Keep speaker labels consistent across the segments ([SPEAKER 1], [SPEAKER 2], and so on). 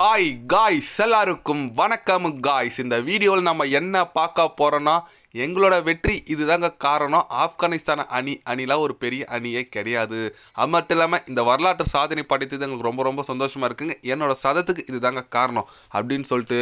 [SPEAKER 1] Hi guys, எல்லாருக்கும் வணக்கம் guys. இந்த வீடியோவில் நம்ம என்ன பார்க்க போகிறோன்னா, எங்களோட வெற்றி இதுதாங்க காரணம். ஆப்கானிஸ்தான் அணிலாம் ஒரு பெரிய அணியே கிடையாது. அது மட்டும் இல்லாமல் இந்த வரலாற்று சாதனை படைத்தது எங்களுக்கு ரொம்ப ரொம்ப சந்தோஷமாக இருக்குங்க. என்னோட சதத்துக்கு இதுதாங்க காரணம் அப்படின்னு சொல்லிட்டு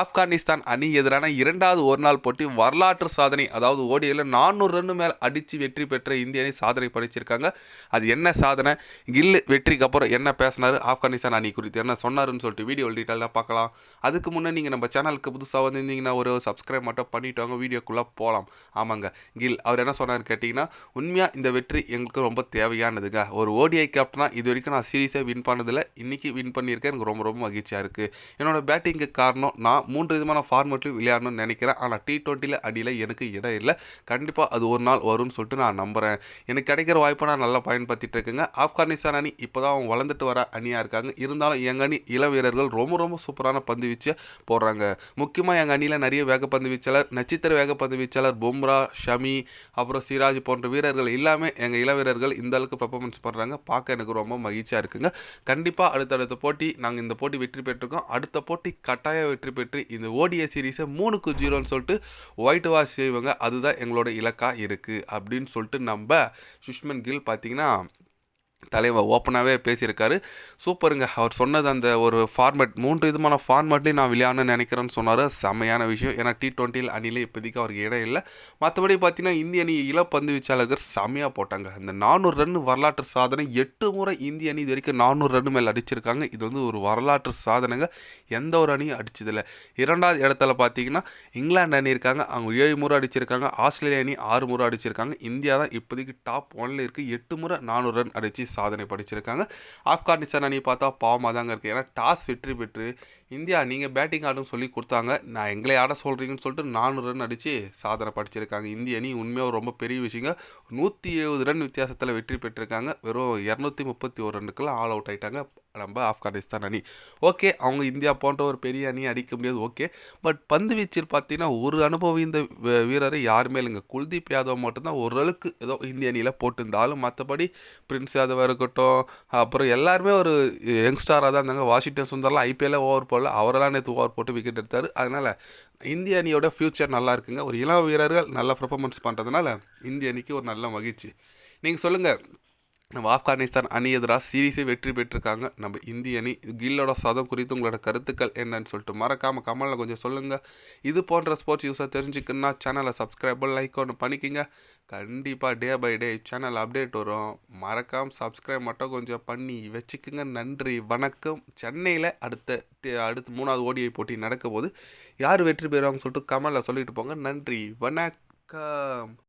[SPEAKER 1] ஆப்கானிஸ்தான் அணி எதிரான இரண்டாவது ஒரு நாள் போட்டி வரலாற்று சாதனை, அதாவது ஓடியில் 400 ரன்னு மேல் அடித்து வெற்றி பெற்ற இந்திய அணி சாதனை படைச்சிருக்காங்க. அது என்ன சாதனை, கில்லு வெற்றிக்கு அப்புறம் என்ன பேசினார், ஆப்கானிஸ்தான் அணி குறித்து என்ன சொன்னாருன்னு சொல்லிட்டு வீடியோ டீட்டெயிலாக பார்க்கலாம். அதுக்கு முன்னே நீங்கள் நம்ம சேனலுக்கு புதுசாக வந்திருந்தீங்கன்னா ஒரு சப்ஸ்கிரைப் மட்டும் பண்ணிவிட்டு வாங்க, வீடியோக்குள்ளே போகலாம். ஆமாங்க, கில் அவர் என்ன சொன்னார் கேட்டிங்கன்னா, உண்மையாக இந்த வெற்றி எங்களுக்கு ரொம்ப தேவையானதுங்க. ஒரு ஓடிஐ கேப்டனாக இது வரைக்கும் நான் சீரீஸை வின் பண்ணதில்லை, இன்றைக்கி வின் பண்ணியிருக்கேன். எனக்கு ரொம்ப ரொம்ப மகிழ்ச்சியாக இருக்குது. என்னோட பேட்டிங்கு காரணம், நான் 3 விதமான ஃபார்மேட்லையும் விளையாடணும்னு நினைக்கிறேன். ஆனால் T20 அடியில் எனக்கு இடம் இல்லை. கண்டிப்பாக அது ஒரு நாள் வரும்னு சொல்லிட்டு நான் நம்புகிறேன். எனக்கு கிடைக்கிற வாய்ப்பை நான் நல்லா பயன்படுத்திட்டு இருக்கேங்க. ஆப்கானிஸ்தான் அணி இப்போ தான் அவங்க வளர்ந்துட்டு வர அணியாக இருக்காங்க. இருந்தாலும் எங்கள் அணி இளம் வீரர்கள் ரொம்ப ரொம்ப சூப்பரான பந்து வீச்சை போடுறாங்க. முக்கியமாக எங்கள் அணியில் நிறைய வேகப்பந்து வீச்சாளர், நட்சத்திர வேகப்பந்து வீச்சாளர் பும்ரா, ஷமி, அப்புறம் சிராஜ் போன்ற வீரர்கள் எல்லாமே எங்கள் இளம் வீரர்கள் இந்த அளவுக்கு பர்ஃபார்மன்ஸ் பண்ணுறாங்க. பார்க்க எனக்கு ரொம்ப மகிழ்ச்சியாக இருக்குங்க. கண்டிப்பாக அடுத்தடுத்த போட்டி நாங்கள் இந்த போட்டி வெற்றி பெற்றிருக்கோம். அடுத்த போட்டி கட்டாயம் வெற்றி பெற்று இந்த ஓடிஐ சீரீஸை 3-0ன்னு சொல்லிட்டு ஒயிட் வாஷ் செய்வாங்க. அதுதான் எங்களோட இலக்காக இருக்குது அப்படின்னு சொல்லிட்டு நம்ம சுஷ்மன் கில் பார்த்தீங்கன்னா தலைவர் ஓப்பனாகவே பேசியிருக்காரு. சூப்பருங்க. அவர் சொன்னது அந்த ஒரு ஃபார்மேட் 3 விதமான ஃபார்மேட்லேயும் நான் விளையாடணும்னு நினைக்கிறேன்னு சொன்னார். செம்மையான விஷயம். ஏன்னா T20 அணியில் இப்போதைக்கு அவருக்கு இடம் இல்லை. மற்றபடி பார்த்தீங்கன்னா இந்திய அணி இளப்பந்து வீச்சாளர்கள் செம்மையாக போட்டாங்க. இந்த 400 ரன் வரலாற்று சாதனை. 8 முறை இந்திய அணி இது வரைக்கும் 400 ரன் மேலே அடிச்சிருக்காங்க. இது வந்து ஒரு வரலாற்று சாதனைங்க. எந்த ஒரு அணியும் அடிச்சதில்லை. 2வது இடத்துல பார்த்தீங்கன்னா இங்கிலாந்து அணி இருக்காங்க. அவங்க 7 முறை அடிச்சிருக்காங்க. ஆஸ்திரேலியா அணி 6 முறை அடிச்சிருக்காங்க. இந்தியா தான் இப்போதைக்கு டாப் 1ல் இருக்குது. 8 முறை 400 ரன் அடித்து சாதனை படிச்சிருக்காங்க. ஆப்கானிஸ்தான் அணி பார்த்தா பாவமாக தாங்க இருக்குது. ஏன்னா டாஸ் வெற்றி பெற்று இந்தியா நீங்கள் பேட்டிங் ஆடுன்னு சொல்லி கொடுத்தாங்க. நான் எங்களை ஆட சொல்கிறீங்கன்னு சொல்லிட்டு 400 ரன் அடித்து சாதனை படிச்சிருக்காங்க. இந்திய அணி உண்மையாக ரொம்ப பெரிய விஷயங்க. 170 ரன் வித்தியாசத்தில் வெற்றி பெற்றிருக்காங்க. வெறும் 231 ரன்னுக்கெல்லாம் ஆல் அவுட் ஆகிட்டாங்க நம்ம ஆப்கானிஸ்தான் அணி. ஓகே, அவங்க இந்தியா போன்ற ஒரு பெரிய அணியை அடிக்க முடியாது, ஓகே. பட் பந்து வீச்சில் பார்த்தீங்கன்னா ஒரு அனுபவம் இந்த வீரரை யாருமே இல்லைங்க. குல்தீப் யாதவ் மட்டும்தான் ஓரளவுக்கு ஏதோ இந்திய அணியில் போட்டிருந்தாலும் மற்றபடி பிரின்ஸ் யாதவாக இருக்கட்டும், அப்புறம் எல்லாருமே ஒரு யங்ஸ்டாராக தான் இருந்தாங்க. வாஷிங்டன் சுந்தர்லாம் ஐபிஎல்ல ஓவர் போடல, அவரெல்லாம் நேற்று ஓவர் போட்டு விக்கெட் எடுத்தார். அதனால் இந்திய அணியோட ஃப்யூச்சர் நல்லா இருக்குங்க. ஒரு இளம் வீரர்கள் நல்ல பர்ஃபார்மன்ஸ் பண்ணுறதுனால இந்திய அணிக்கு ஒரு நல்ல மகிழ்ச்சி. நீங்கள் சொல்லுங்கள், நம்ம ஆப்கானிஸ்தான் அணி எதிராக சீரீஸை வெற்றி பெற்றிருக்காங்க நம்ம இந்திய அணி. கில்லோட சதம் குறித்து உங்களோட கருத்துக்கள் என்னன்னு சொல்லிட்டு மறக்காமல் கமெண்டில் கொஞ்சம் சொல்லுங்கள். இது போன்ற ஸ்போர்ட்ஸ் யூஸாக தெரிஞ்சுக்கணுன்னா சேனலை சப்ஸ்கிரைப் லைக் ஒன்று பண்ணிக்கோங்க. கண்டிப்பாக day by day channel update வரும். மறக்காமல் சப்ஸ்கிரைப் மட்டும் கொஞ்சம் பண்ணி வச்சுக்கோங்க. நன்றி, வணக்கம். சென்னையில் அடுத்த 3வது ஓடிஐ போட்டி நடக்கும் போது யார் வெற்றி பெறுவாங்கன்னு சொல்லிட்டு கமெண்டில் சொல்லிட்டு போங்க. நன்றி, வணக்கம்.